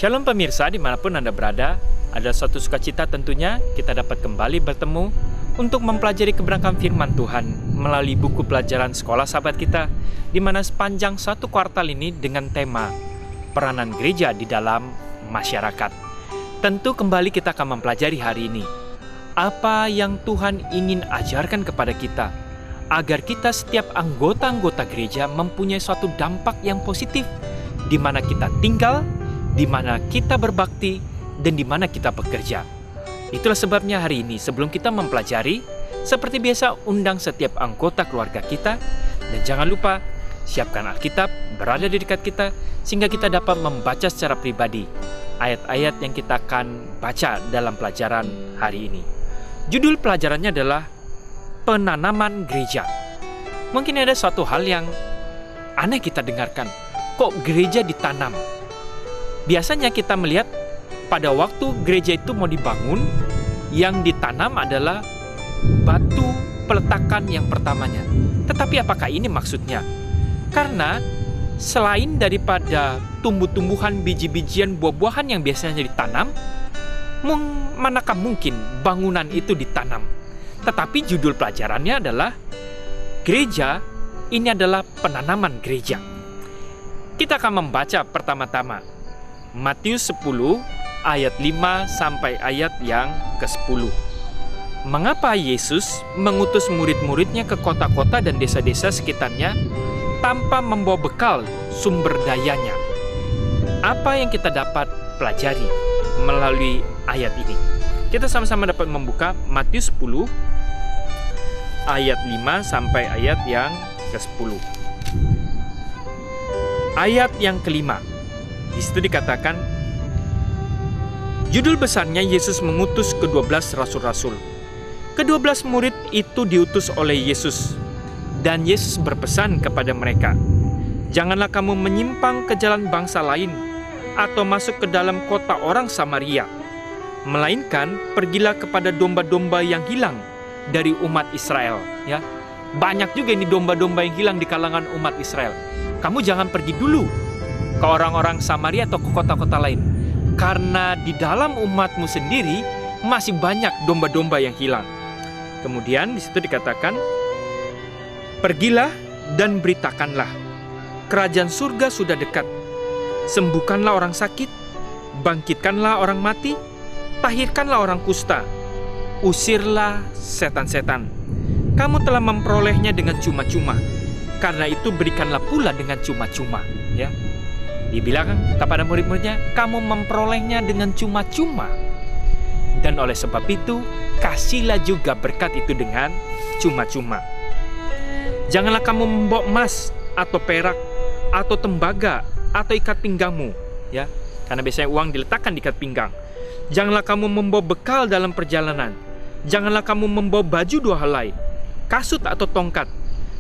Shalom pemirsa, dimanapun Anda berada, ada suatu sukacita tentunya kita dapat kembali bertemu untuk mempelajari kebenaran firman Tuhan melalui buku pelajaran sekolah sahabat kita, di mana sepanjang satu kuartal ini dengan tema peranan gereja di dalam masyarakat. Tentu kembali kita akan mempelajari hari ini apa yang Tuhan ingin ajarkan kepada kita, agar kita setiap anggota-anggota gereja mempunyai suatu dampak yang positif di mana kita tinggal, di mana kita berbakti, dan di mana kita bekerja. Itulah sebabnya hari ini sebelum kita mempelajari, seperti biasa undang setiap anggota keluarga kita, dan jangan lupa siapkan Alkitab berada di dekat kita sehingga kita dapat membaca secara pribadi ayat-ayat yang kita akan baca dalam pelajaran hari ini. Judul pelajarannya adalah penanaman gereja. Mungkin ada suatu hal yang aneh kita dengarkan, kok gereja ditanam? Biasanya kita melihat pada waktu gereja itu mau dibangun, yang ditanam adalah batu peletakan yang pertamanya. Tetapi apakah ini maksudnya? Karena selain daripada tumbuh-tumbuhan, biji-bijian, buah-buahan yang biasanya ditanam, manakah mungkin bangunan itu ditanam? Tetapi judul pelajarannya adalah gereja, ini adalah penanaman gereja. Kita akan membaca pertama-tama Matius 10 ayat 5 sampai ayat yang ke-10. Mengapa Yesus mengutus murid-muridnya ke kota-kota dan desa-desa sekitarnya tanpa membawa bekal sumber dayanya? Apa yang kita dapat pelajari melalui ayat ini? Kita sama-sama dapat membuka Matius 10 ayat 5 sampai ayat yang ke-10. Ayat yang kelima, di situ dikatakan, judul besarnya Yesus mengutus ke-12 rasul-rasul. Ke-12 murid itu diutus oleh Yesus, dan Yesus berpesan kepada mereka, janganlah kamu menyimpang ke jalan bangsa lain, atau masuk ke dalam kota orang Samaria, melainkan pergilah kepada domba-domba yang hilang dari umat Israel. Ya, banyak juga ini domba-domba yang hilang di kalangan umat Israel. Kamu jangan pergi dulu ke orang-orang Samaria atau ke kota-kota lain, karena di dalam umatmu sendiri masih banyak domba-domba yang hilang. Kemudian di situ dikatakan, pergilah dan beritakanlah, kerajaan surga sudah dekat. Sembuhkanlah orang sakit, bangkitkanlah orang mati, tahirkanlah orang kusta, usirlah setan-setan. Kamu telah memperolehnya dengan cuma-cuma, karena itu berikanlah pula dengan cuma-cuma. Ya, dibilang kepada murid-muridnya, kamu memperolehnya dengan cuma-cuma, dan oleh sebab itu kasihlah juga berkat itu dengan cuma-cuma. Janganlah kamu membawa emas atau perak atau tembaga atau ikat pinggangmu, ya, karena biasanya uang diletakkan di ikat pinggang. Janganlah kamu membawa bekal dalam perjalanan. Janganlah kamu membawa baju dua helai, kasut atau tongkat,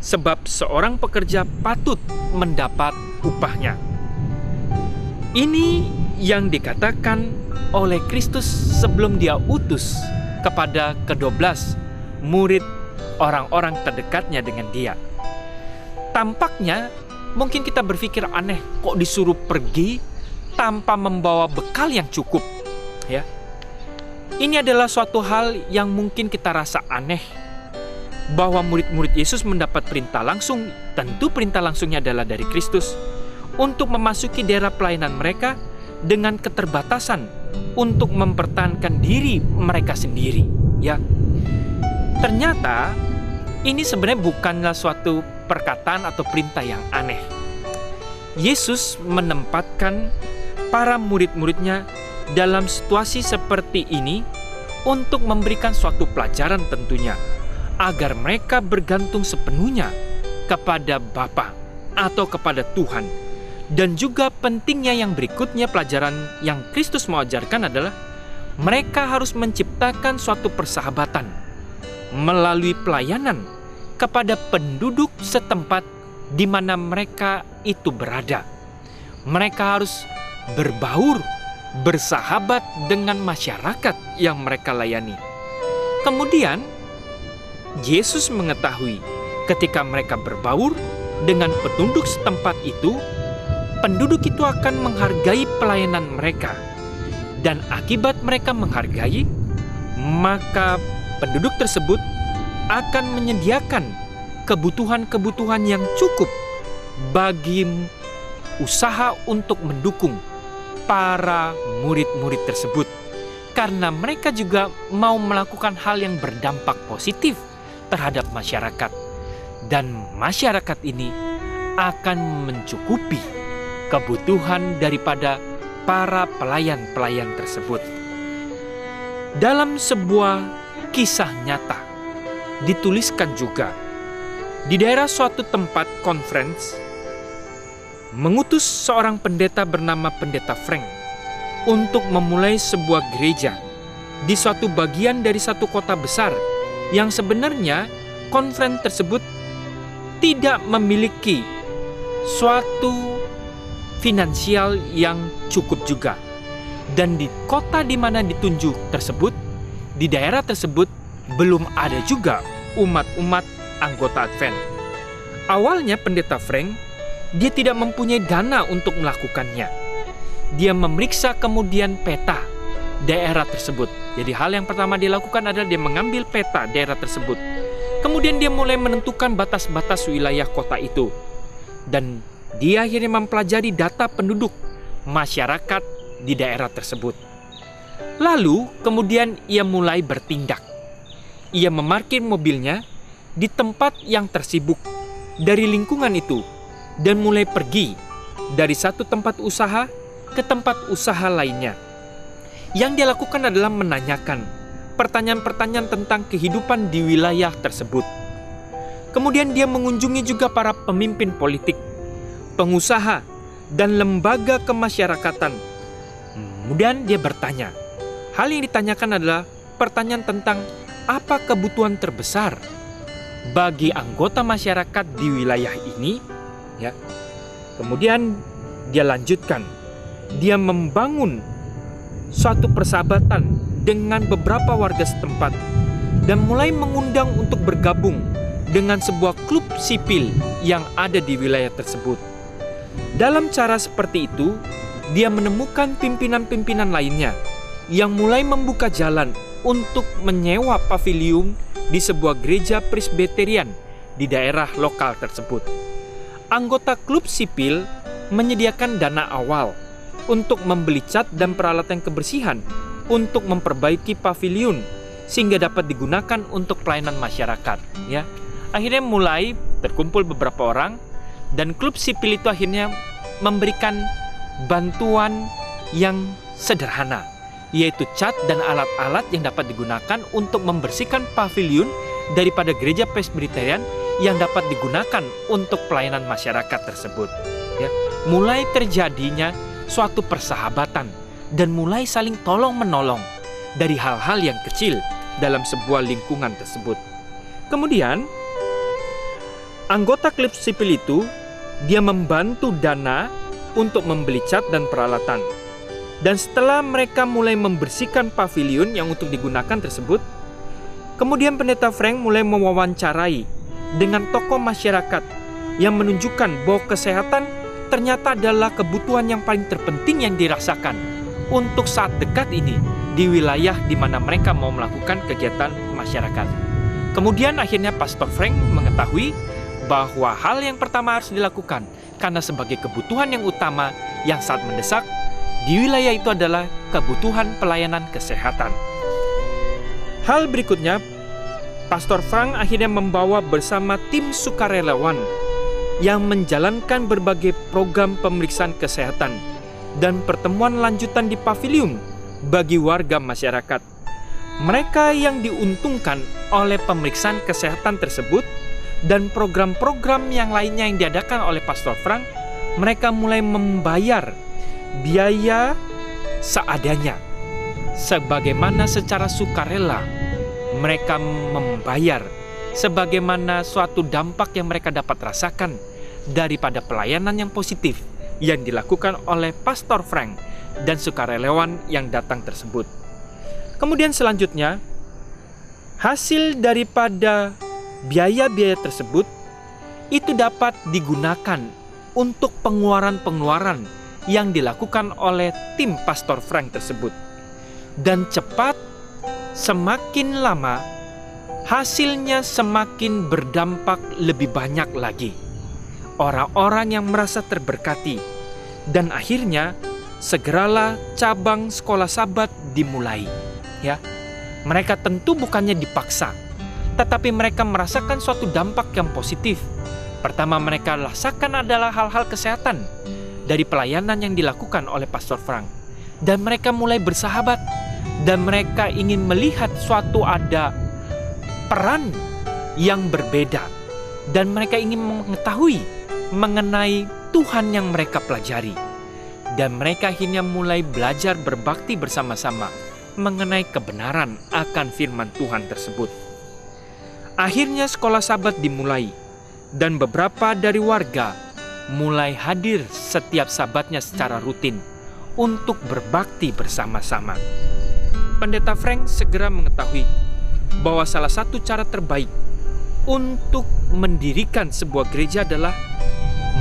sebab seorang pekerja patut mendapat upahnya. Ini yang dikatakan oleh Kristus sebelum dia utus kepada ke-12 murid, orang-orang terdekatnya dengan dia. Tampaknya mungkin kita berpikir aneh, kok disuruh pergi tanpa membawa bekal yang cukup. Ya, ini adalah suatu hal yang mungkin kita rasa aneh, bahwa murid-murid Yesus mendapat perintah langsung, tentu perintah langsungnya adalah dari Kristus, untuk memasuki daerah pelayanan mereka dengan keterbatasan untuk mempertahankan diri mereka sendiri. Ya, ternyata ini sebenarnya bukanlah suatu perkataan atau perintah yang aneh. Yesus menempatkan para murid-muridnya dalam situasi seperti ini untuk memberikan suatu pelajaran tentunya, agar mereka bergantung sepenuhnya kepada Bapa atau kepada Tuhan. Dan juga pentingnya yang berikutnya, pelajaran yang Kristus mau ajarkan adalah mereka harus menciptakan suatu persahabatan melalui pelayanan kepada penduduk setempat di mana mereka itu berada. Mereka harus berbaur, bersahabat dengan masyarakat yang mereka layani. Kemudian Yesus mengetahui ketika mereka berbaur dengan penduduk setempat itu, penduduk itu akan menghargai pelayanan mereka. Dan akibat mereka menghargai, maka penduduk tersebut akan menyediakan kebutuhan-kebutuhan yang cukup bagi usaha untuk mendukung para murid-murid tersebut. Karena mereka juga mau melakukan hal yang berdampak positif terhadap masyarakat. Dan masyarakat ini akan mencukupi kebutuhan daripada para pelayan-pelayan tersebut. Dalam sebuah kisah nyata, dituliskan juga, di daerah suatu tempat conference, mengutus seorang pendeta bernama Pendeta Frank untuk memulai sebuah gereja di suatu bagian dari satu kota besar yang sebenarnya conference tersebut tidak memiliki suatu finansial yang cukup juga. Dan di kota di mana ditunjuk tersebut, di daerah tersebut belum ada juga umat-umat anggota Advent. Awalnya Pendeta Frank, dia tidak mempunyai dana untuk melakukannya. Dia memeriksa kemudian peta daerah tersebut. Jadi hal yang pertama dia lakukan adalah dia mengambil peta daerah tersebut. Kemudian dia mulai menentukan batas-batas wilayah kota itu. Dan dia akhirnya mempelajari data penduduk masyarakat di daerah tersebut. Lalu kemudian ia mulai bertindak. Ia memarkir mobilnya di tempat yang tersibuk dari lingkungan itu dan mulai pergi dari satu tempat usaha ke tempat usaha lainnya. Yang dia lakukan adalah menanyakan pertanyaan-pertanyaan tentang kehidupan di wilayah tersebut. Kemudian dia mengunjungi juga para pemimpin politik, pengusaha, dan lembaga kemasyarakatan. Kemudian dia bertanya. Hal yang ditanyakan adalah pertanyaan tentang apa kebutuhan terbesar bagi anggota masyarakat di wilayah ini, ya. Kemudian dia lanjutkan. Dia membangun suatu persahabatan dengan beberapa warga setempat dan mulai mengundang untuk bergabung dengan sebuah klub sipil yang ada di wilayah tersebut. Dalam cara seperti itu, dia menemukan pimpinan-pimpinan lainnya yang mulai membuka jalan untuk menyewa pavilion di sebuah gereja Presbyterian di daerah lokal tersebut. Anggota klub sipil menyediakan dana awal untuk membeli cat dan peralatan kebersihan untuk memperbaiki pavilion sehingga dapat digunakan untuk pelayanan masyarakat, ya. Akhirnya mulai terkumpul beberapa orang dan klub sipil itu akhirnya memberikan bantuan yang sederhana, yaitu cat dan alat-alat yang dapat digunakan untuk membersihkan pavilion daripada gereja Presbyterian yang dapat digunakan untuk pelayanan masyarakat tersebut, ya. Mulai terjadinya suatu persahabatan dan mulai saling tolong-menolong dari hal-hal yang kecil dalam sebuah lingkungan tersebut. Kemudian anggota klub sipil itu dia membantu dana untuk membeli cat dan peralatan. Dan setelah mereka mulai membersihkan pavilion yang untuk digunakan tersebut, kemudian Pendeta Frank mulai mewawancarai dengan tokoh masyarakat yang menunjukkan bahwa kesehatan ternyata adalah kebutuhan yang paling terpenting yang dirasakan untuk saat dekat ini di wilayah di mana mereka mau melakukan kegiatan masyarakat. Kemudian akhirnya Pastor Frank mengetahui bahwa hal yang pertama harus dilakukan karena sebagai kebutuhan yang utama yang sangat mendesak di wilayah itu adalah kebutuhan pelayanan kesehatan. Hal berikutnya, Pastor Frank akhirnya membawa bersama tim sukarelawan yang menjalankan berbagai program pemeriksaan kesehatan dan pertemuan lanjutan di pavilion bagi warga masyarakat. Mereka yang diuntungkan oleh pemeriksaan kesehatan tersebut dan program-program yang lainnya yang diadakan oleh Pastor Frank, mereka mulai membayar biaya seadanya, sebagaimana secara sukarela mereka membayar sebagaimana suatu dampak yang mereka dapat rasakan daripada pelayanan yang positif yang dilakukan oleh Pastor Frank dan sukarelawan yang datang tersebut. Kemudian selanjutnya, hasil daripada biaya-biaya tersebut itu dapat digunakan untuk pengeluaran-pengeluaran yang dilakukan oleh tim Pastor Frank tersebut. Dan cepat, semakin lama, hasilnya semakin berdampak lebih banyak lagi. Orang-orang yang merasa terberkati. Dan akhirnya, segeralah cabang sekolah Sabat dimulai. Ya, mereka tentu bukannya dipaksa, tetapi mereka merasakan suatu dampak yang positif. Pertama mereka rasakan adalah hal-hal kesehatan dari pelayanan yang dilakukan oleh Pastor Frank. Dan mereka mulai bersahabat. Dan mereka ingin melihat suatu ada peran yang berbeda. Dan mereka ingin mengetahui mengenai Tuhan yang mereka pelajari. Dan mereka akhirnya mulai belajar berbakti bersama-sama mengenai kebenaran akan firman Tuhan tersebut. Akhirnya sekolah Sabat dimulai. Dan beberapa dari warga mulai hadir setiap Sabatnya secara rutin untuk berbakti bersama-sama. Pendeta Frank segera mengetahui bahwa salah satu cara terbaik untuk mendirikan sebuah gereja adalah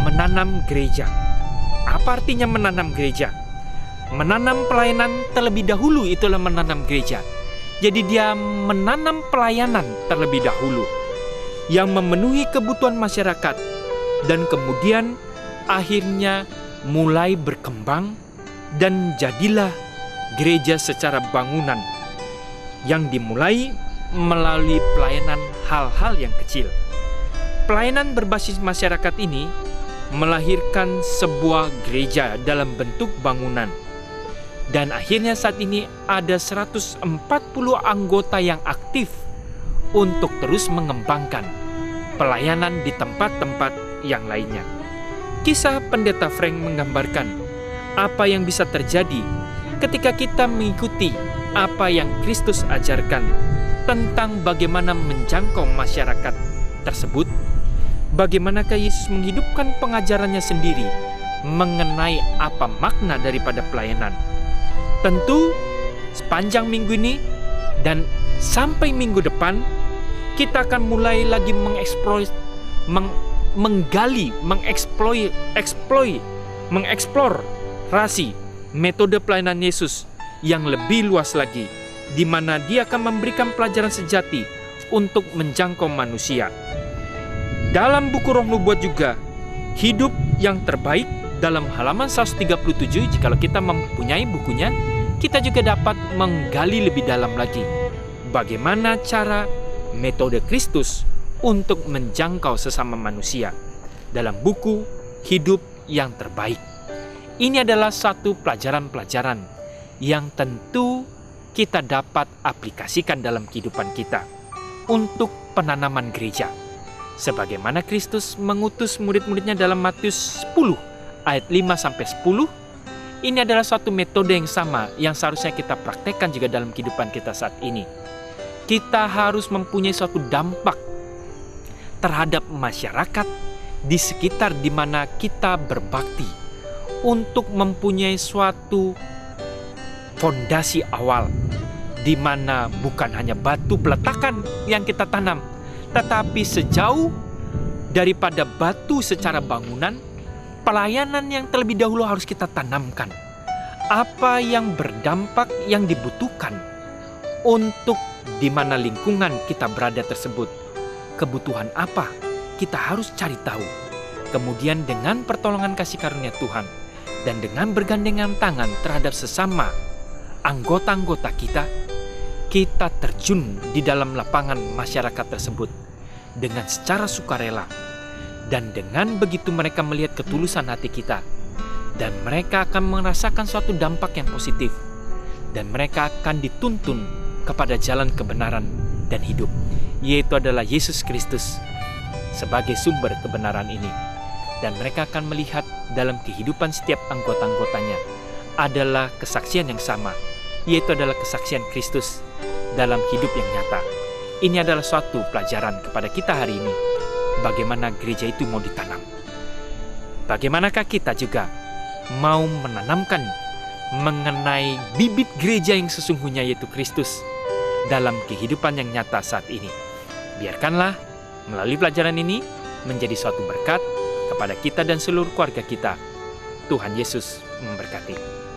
menanam gereja. Apa artinya menanam gereja? Menanam pelayanan terlebih dahulu itulah menanam gereja. Jadi dia menanam pelayanan terlebih dahulu yang memenuhi kebutuhan masyarakat, dan kemudian akhirnya mulai berkembang dan jadilah gereja secara bangunan yang dimulai melalui pelayanan hal-hal yang kecil. Pelayanan berbasis masyarakat ini melahirkan sebuah gereja dalam bentuk bangunan. Dan akhirnya saat ini ada 140 anggota yang aktif untuk terus mengembangkan pelayanan di tempat-tempat yang lainnya. Kisah Pendeta Frank menggambarkan apa yang bisa terjadi ketika kita mengikuti apa yang Kristus ajarkan tentang bagaimana menjangkau masyarakat tersebut. Bagaimanakah Yesus menghidupkan pengajarannya sendiri mengenai apa makna daripada pelayanan. Tentu sepanjang minggu ini dan sampai minggu depan kita akan mulai lagi mengeksplorasi metode pelayanan Yesus yang lebih luas lagi, di mana dia akan memberikan pelajaran sejati untuk menjangkau manusia. Dalam buku Roh Nubuat juga, hidup yang terbaik dalam halaman 137, jikalau kita mempunyai bukunya, kita juga dapat menggali lebih dalam lagi bagaimana cara metode Kristus untuk menjangkau sesama manusia dalam buku Hidup yang Terbaik. Ini adalah satu pelajaran-pelajaran yang tentu kita dapat aplikasikan dalam kehidupan kita untuk penanaman gereja. Sebagaimana Kristus mengutus murid-muridnya dalam Matius 10 ayat 5-10, ini adalah suatu metode yang sama yang seharusnya kita praktekkan juga dalam kehidupan kita saat ini. Kita harus mempunyai suatu dampak terhadap masyarakat di sekitar di mana kita berbakti untuk mempunyai suatu fondasi awal di mana bukan hanya batu peletakan yang kita tanam, tetapi sejauh daripada batu secara bangunan, pelayanan yang terlebih dahulu harus kita tanamkan. Apa yang berdampak yang dibutuhkan untuk di mana lingkungan kita berada tersebut. Kebutuhan apa? Kita harus cari tahu. Kemudian dengan pertolongan kasih karunia Tuhan dan dengan bergandengan tangan terhadap sesama anggota-anggota kita, kita terjun di dalam lapangan masyarakat tersebut dengan secara sukarela. Dan dengan begitu mereka melihat ketulusan hati kita, dan mereka akan merasakan suatu dampak yang positif, dan mereka akan dituntun kepada jalan kebenaran dan hidup, yaitu adalah Yesus Kristus sebagai sumber kebenaran ini. Dan mereka akan melihat dalam kehidupan setiap anggota-anggotanya adalah kesaksian yang sama, yaitu adalah kesaksian Kristus dalam hidup yang nyata. Ini adalah suatu pelajaran kepada kita hari ini, bagaimana gereja itu mau ditanam. Bagaimanakah kita juga mau menanamkan mengenai bibit gereja yang sesungguhnya, yaitu Kristus, dalam kehidupan yang nyata saat ini. Biarkanlah melalui pelajaran ini menjadi suatu berkat kepada kita dan seluruh keluarga kita. Tuhan Yesus memberkati.